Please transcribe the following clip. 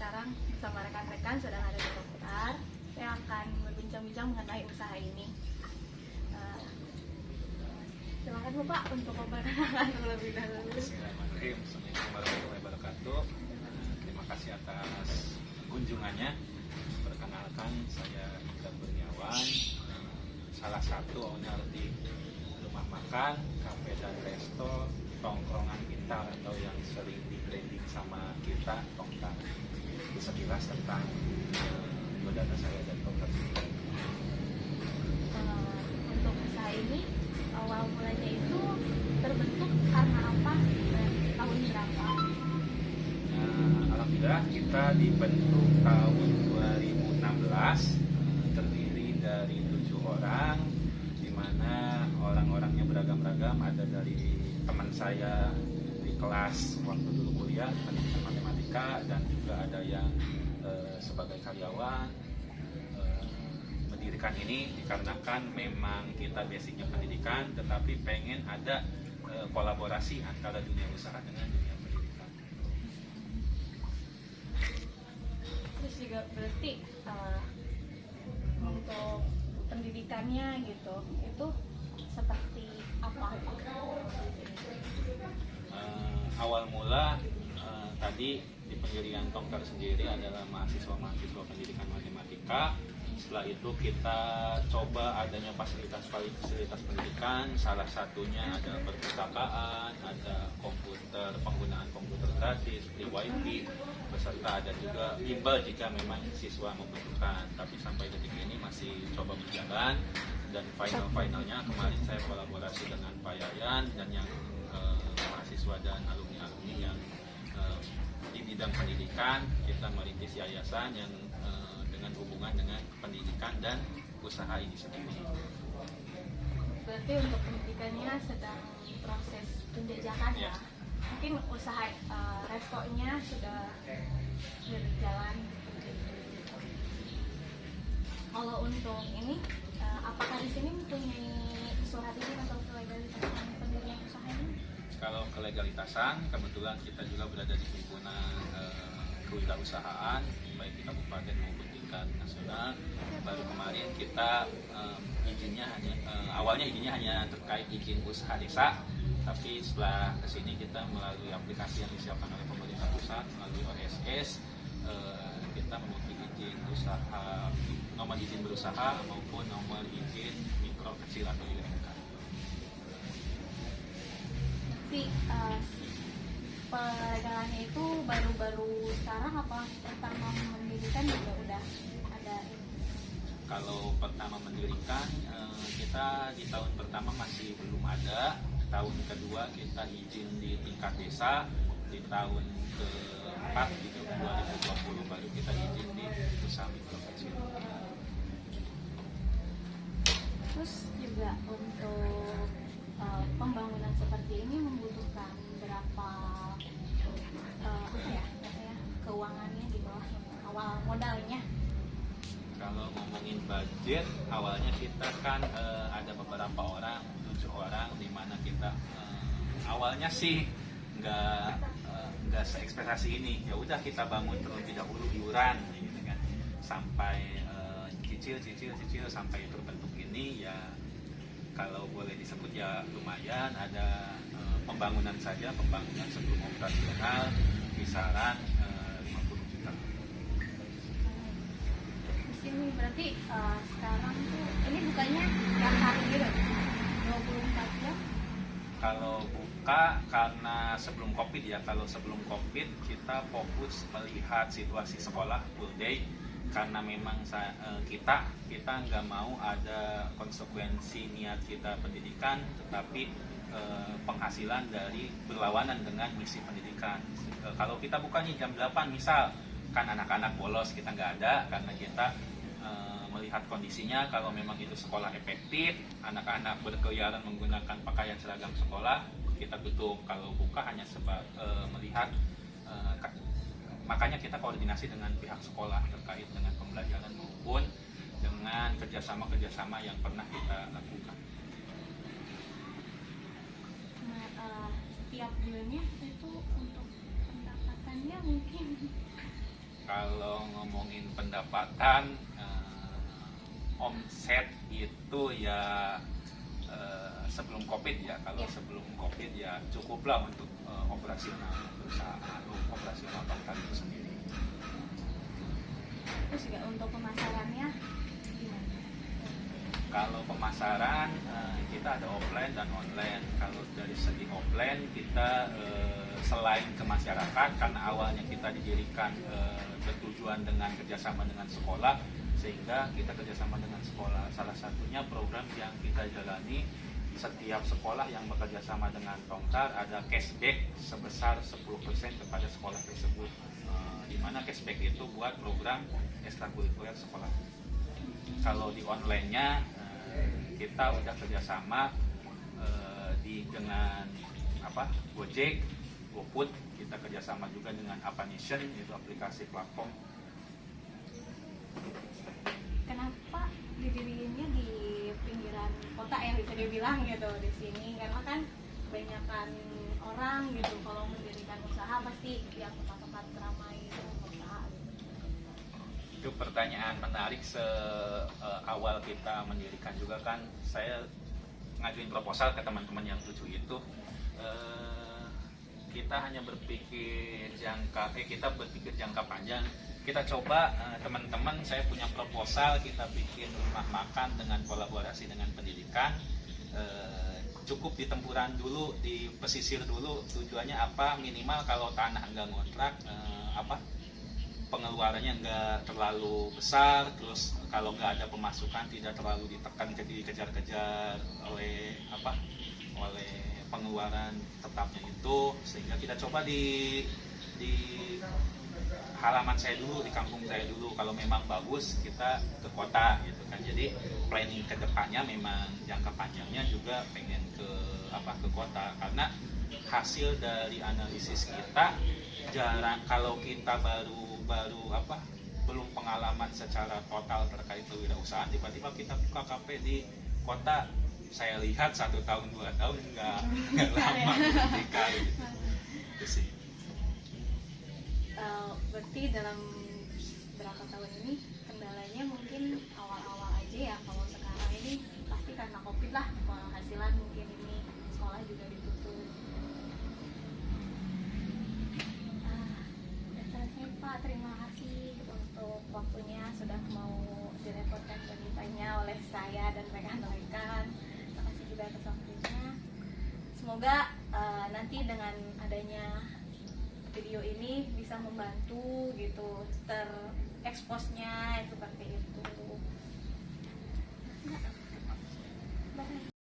sekarang bersama rekan-rekan sedang ada di Dokter. Saya akan berbincang-bincang mengenai usaha ini. Silakan Bapak untuk memperkenalkan terlebih dahulu. Bismillahirrahmanirrahim. Assalamualaikum warahmatullahi wabarakatuh. Terima kasih atas kunjungannya. Perkenalkan, saya Iqbal Kurniawan, salah satu owner di rumah makan, kafe dan resto Tongkrongan Pintar atau yang sering di branding sama kita Tongkar. Itu sekilas tentang data saya dan Tongkar. Untuk usaha ini awal mulanya itu terbentuk karena apa dan tahun berapa? Alhamdulillah kita dibentuk tahun 2016, terdiri dari 7 orang, di mana orang-orangnya beragam-ragam. Ada dari teman saya di kelas waktu dulu kuliah pendidikan matematika, dan juga ada yang sebagai karyawan. Mendirikan ini dikarenakan memang kita basicnya pendidikan, tetapi pengen ada kolaborasi antara dunia usaha dengan dunia pendidikan. Terus juga berarti untuk pendidikannya gitu, itu seperti apa? Awal mula tadi di pendirian Tongkar sendiri adalah mahasiswa pendidikan matematika. Setelah itu kita coba adanya fasilitas pendidikan, salah satunya ada perpustakaan, ada komputer, penggunaan komputer gratis, free wifi, beserta ada juga bimbel jika memang siswa membutuhkan. Tapi sampai detik ini masih coba berjalan, dan finalnya kemarin saya kolaborasi dengan Pak Yayan dan yang mahasiswa dan alumni yang di bidang pendidikan. Kita merintis yayasan yang dengan hubungan dengan pendidikan dan usaha ini sendiri. Berarti untuk pendidikannya sedang proses penjajakan ya? Mungkin usaha restonya sudah berjalan. Kalau untuk ini, apakah di sini mempunyai surat izin atau kelegalitas pendirian usaha ini? Kalau kelegalitasan, kebetulan kita juga berada di himpunan kewirausahaan baik di kabupaten maupun tingkat nasional. Baru kemarin kita awalnya izinnya hanya terkait izin usaha desa, tapi setelah kesini kita melalui aplikasi yang disiapkan oleh pemerintah pusat melalui OSS, kita memiliki izin usaha, nomor izin berusaha maupun nomor izin mikro kecil atau UMK. Tapi pelegalannya itu baru-baru sekarang apa pertama mendirikan juga udah ada? Kalau pertama mendirikan, kita di tahun pertama masih belum ada. Tahun kedua kita izin di tingkat desa. Di tahun keempat di tahun 2020 baru kita izin di usaha mikro kecil. Terus juga untuk pembangunan seperti ini membutuhkan berapa keuangannya di bawah awal modalnya? Kalau ngomongin budget, awalnya kita kan ada beberapa orang, 7 orang, di mana kita awalnya sih nggak seekspektasi ini. Ya udah kita bangun terlebih dahulu iuran, gitu kan, sampai cicil sampai terbentuk ini. Ya kalau boleh disebut ya lumayan, ada pembangunan sebelum operasional kisaran 50 juta. Di sini berarti sekarang tuh ini bukanya tiap hari gitu, 24 jam? Kalau buka karena sebelum COVID ya, kalau sebelum COVID kita fokus melihat situasi sekolah full day, karena memang kita nggak mau ada konsekuensi niat kita pendidikan, tetapi penghasilan dari berlawanan dengan misi pendidikan. Kalau kita buka nih jam 8 misal, kan anak-anak bolos, kita nggak ada, karena kita melihat kondisinya. Kalau memang itu sekolah efektif, anak-anak berkeliaran menggunakan pakaian seragam sekolah, kita tutup. Kalau buka hanya melihat, makanya kita koordinasi dengan pihak sekolah terkait dengan pembelajaran maupun dengan kerjasama yang pernah kita lakukan. Nah, setiap bulannya itu untuk pendapatannya mungkin Kalau ngomongin pendapatan, omset itu ya sebelum COVID ya. Kalau sebelum COVID ya cukuplah untuk operasional perusahaan, operasional Tongkar itu sendiri. Terus juga untuk pemasarannya gimana? Kalau pemasaran kita ada offline dan online. Kalau dari segi offline kita selain ke masyarakat, karena awalnya kita didirikan bertujuan dengan kerjasama dengan sekolah, sehingga kita kerjasama dengan sekolah. Salah satunya program yang kita jalani, setiap sekolah yang bekerja sama dengan Tongkar ada cashback sebesar 10% kepada sekolah tersebut, di mana cashback itu buat program ekstrakurikuler sekolah. Kalau di online-nya kita udah kerjasama dengan Gojek, GoFood, kita kerjasama juga dengan Apanation, itu aplikasi platform. Kenapa didirinya di pinggiran kota ya, bisa dibilang gitu di sini? Karena kan kebanyakan orang gitu kalau mendirikan usaha pasti yang tempat-tempat ramai itu kota gitu. Itu pertanyaan menarik. Awal kita mendirikan juga kan saya ngajuin proposal ke teman-teman yang 7 itu. Kita hanya berpikir jangka panjang. Kita coba teman-teman, saya punya proposal, kita bikin rumah makan dengan kolaborasi dengan pendidikan. Cukup di tempuran dulu, di pesisir dulu. Tujuannya apa? Minimal kalau tanah nggak ngontrak, pengeluarannya nggak terlalu besar, terus kalau nggak ada pemasukan tidak terlalu ditekan, dikejar-kejar oleh pengeluaran tetapnya itu. Sehingga kita coba di halaman saya dulu, di kampung saya dulu. Kalau memang bagus kita ke kota gitu kan. Jadi planning ke depannya memang jangka panjangnya juga pengen ke kota, karena hasil dari analisis kita jarang, kalau kita belum pengalaman secara total terkait kewirausahaan, tiba-tiba kita buka kafe di kota, saya lihat 1 tahun 2 tahun nggak lama ketika gitu. Itu sih. Berarti dalam berapa tahun ini kendalanya mungkin awal-awal aja ya. Kalau sekarang ini pasti karena COVID lah, penghasilan mungkin ini, sekolah juga ditutup. Dasarnya Pak, terima kasih untuk waktunya, sudah mau direpotkan dan ditanya oleh saya dan rekan-rekan. Terima kasih juga atas waktunya. Semoga nanti dengan adanya video ini bisa membantu gitu tereksposnya seperti itu. Bye.